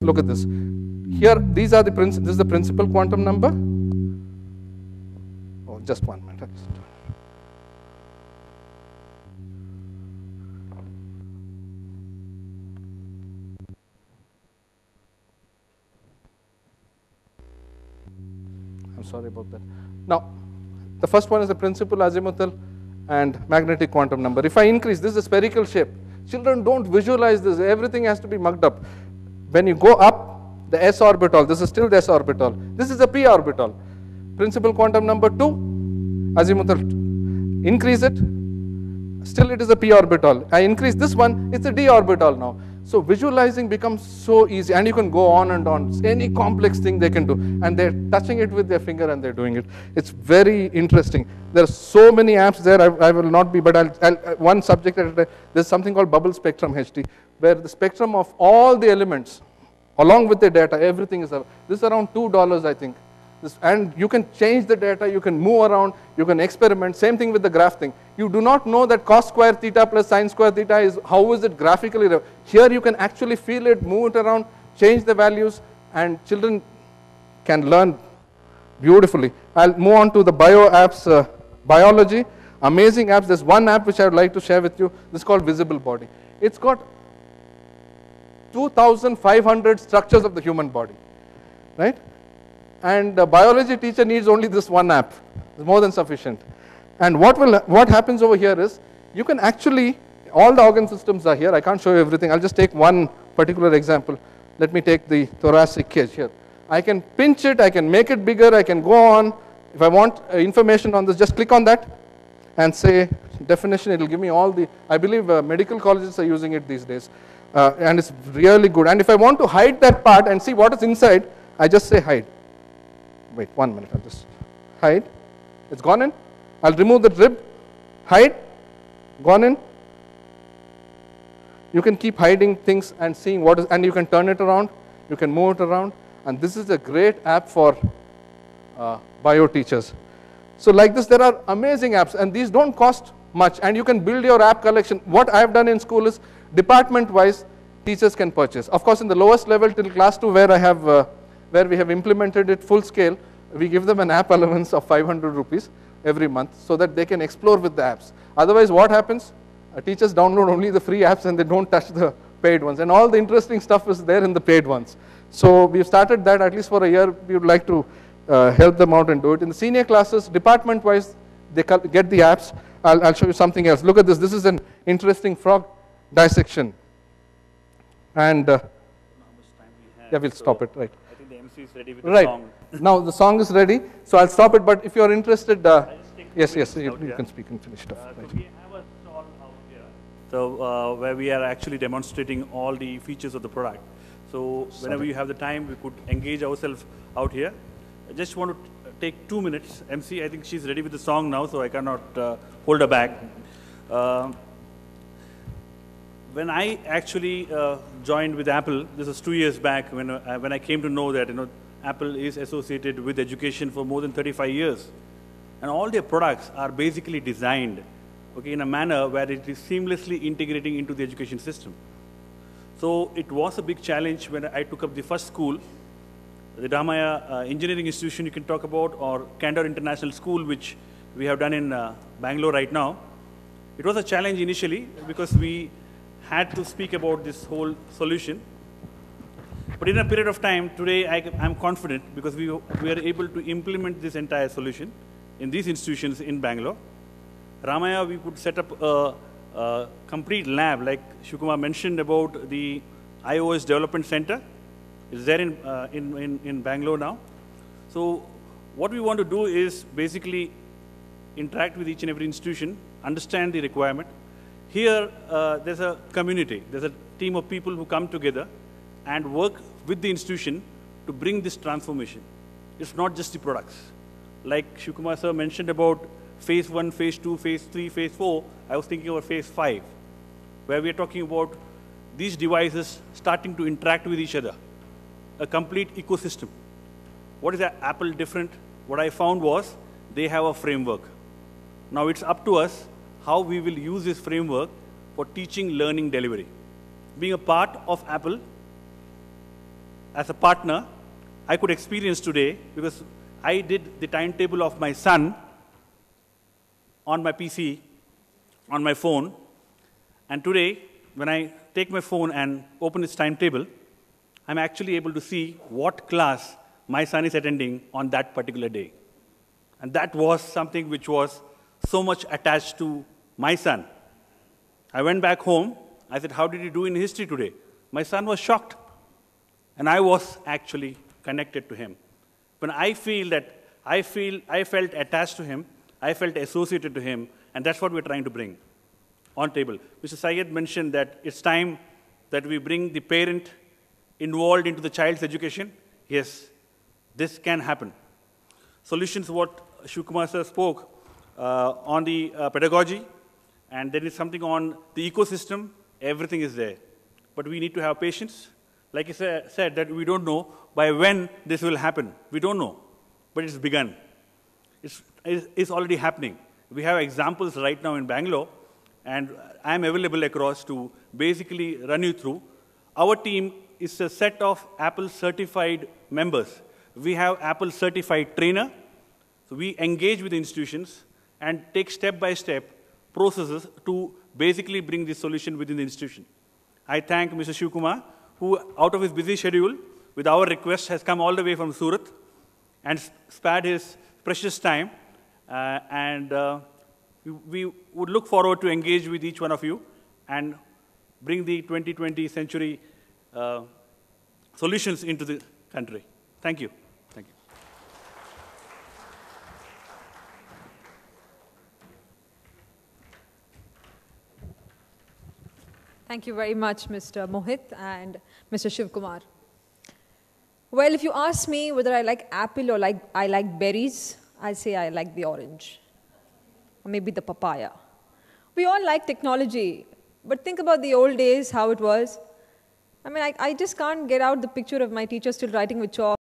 Look at this. Here, these are this is the principal quantum number. Oh, just 1 minute. I'm sorry about that. Now, the first one is the principal, azimuthal, and magnetic quantum number. If I increase, this is a spherical shape. Children don't visualize this. Everything has to be mugged up. When you go up, the s orbital, this is still the s orbital. This is a p orbital. Principal quantum number 2, azimuthal. Increase it, still it is a p orbital. I increase this one, it's a d orbital now. So visualizing becomes so easy, and you can go on and on. Any complex thing they can do, and they're touching it with their finger and they're doing it. It's very interesting. There are so many apps there. I will not be, but I'll one subject at a time. There's something called bubble spectrum HD, where the spectrum of all the elements, along with the data, everything is. This is around $2, I think. And you can change the data, you can move around, you can experiment. Same thing with the graph thing. You do not know that cos square theta plus sin square theta is, how is it graphically. Here you can actually feel it, move it around, change the values, and children can learn beautifully. I'll move on to the bio apps, biology. Amazing apps. There's one app which I would like to share with you. This is called Visible Body. It's got 2,500 structures of the human body, right? And the biology teacher needs only this one app. It's more than sufficient. And what happens over here is, you can actually, all the organ systems are here. I can't show you everything. I'll just take one particular example. Let me take the thoracic cage here. I can pinch it, I can make it bigger, I can go on. If I want information on this, just click on that and say definition. It will give me all the, I believe medical colleges are using it these days. And it's really good. And if I want to hide that part and see what is inside, I just say hide. Wait 1 minute, I'll just hide. It's gone in. I'll remove the rib, hide, gone in. You can keep hiding things and seeing what is, and you can turn it around, you can move it around. And this is a great app for bio teachers. So like this, there are amazing apps, and these don't cost much, and you can build your app collection. What I've done in school is, department-wise, teachers can purchase. Of course, in the lowest level till class 2, where I have where we have implemented it full scale, we give them an app allowance of 500 rupees every month so that they can explore with the apps. Otherwise, what happens? Teachers download only the free apps and they don't touch the paid ones. And all the interesting stuff is there in the paid ones. So we've started that at least for a year. We would like to help them out and do it. In the senior classes, department-wise, they get the apps. I'll show you something else. Look at this. This is an interesting frog dissection. And yeah, we'll stop it, right. Is ready with the song. Now the song is ready, so I'll stop it. But if you're interested, yes, you can speak and finish it off. So we have a stall out here. So where we are actually demonstrating all the features of the product. So whenever you have the time, we could engage ourselves out here. I just want to take 2 minutes. MC, I think she's ready with the song now, so I cannot hold her back. When I actually joined with Apple, this was 2 years back, when I came to know that Apple is associated with education for more than 35 years. And all their products are basically designed in a manner where it is seamlessly integrating into the education system. So it was a big challenge when I took up the first school, the Ramaya Engineering Institution you can talk about, or Candor International School, which we have done in Bangalore right now. It was a challenge initially because we had to speak about this whole solution. But in a period of time, today I'm confident because we are able to implement this entire solution in these institutions in Bangalore. Ramaya, we could set up a complete lab, like Shukumar mentioned about the iOS Development Center. It's there in Bangalore now. So what we want to do is basically interact with each and every institution, understand the requirement. Here, there's a community. There's a team of people who come together and work with the institution to bring this transformation. It's not just the products. Like Shukumar sir mentioned about phase 1, phase 2, phase 3, phase 4, I was thinking about phase 5, where we are talking about these devices starting to interact with each other, a complete ecosystem. What is Apple different? What I found was they have a framework. Now it's up to us how we will use this framework for teaching, learning, delivery. Being a part of Apple, as a partner, I could experience today because I did the timetable of my son on my PC, on my phone. And today, when I take my phone and open its timetable, I'm actually able to see what class my son is attending on that particular day. And that was something which was so much attached to my son. I went back home. I said, how did you do in history today? My son was shocked. And I was actually connected to him. When I feel that I felt attached to him, I felt associated to him, and that's what we're trying to bring on table. Mr. Syed mentioned that it's time that we bring the parent involved into the child's education. Yes, this can happen. Solutions, what Shivkumar sir spoke on the pedagogy, and there is something on the ecosystem, everything is there. But we need to have patience. Like I said, that we don't know by when this will happen. We don't know, but it's begun. It's already happening. We have examples right now in Bangalore, and I'm available across to basically run you through. Our team is a set of Apple certified members. We have Apple certified trainer. So we engage with institutions and take step-by-step processes to basically bring this solution within the institution. I thank Mr. Shivkumar, who out of his busy schedule, with our request, has come all the way from Surat and spared his precious time. We would look forward to engage with each one of you and bring the 2020 century solutions into the country. Thank you. Thank you. Thank you very much, Mr. Mohit and Mr. Shivkumar. Well, if you ask me whether I like apple or I like berries, I say I like the orange, or maybe the papaya. We all like technology, but think about the old days, how it was. I mean, I just can't get out the picture of my teacher still writing with chalk.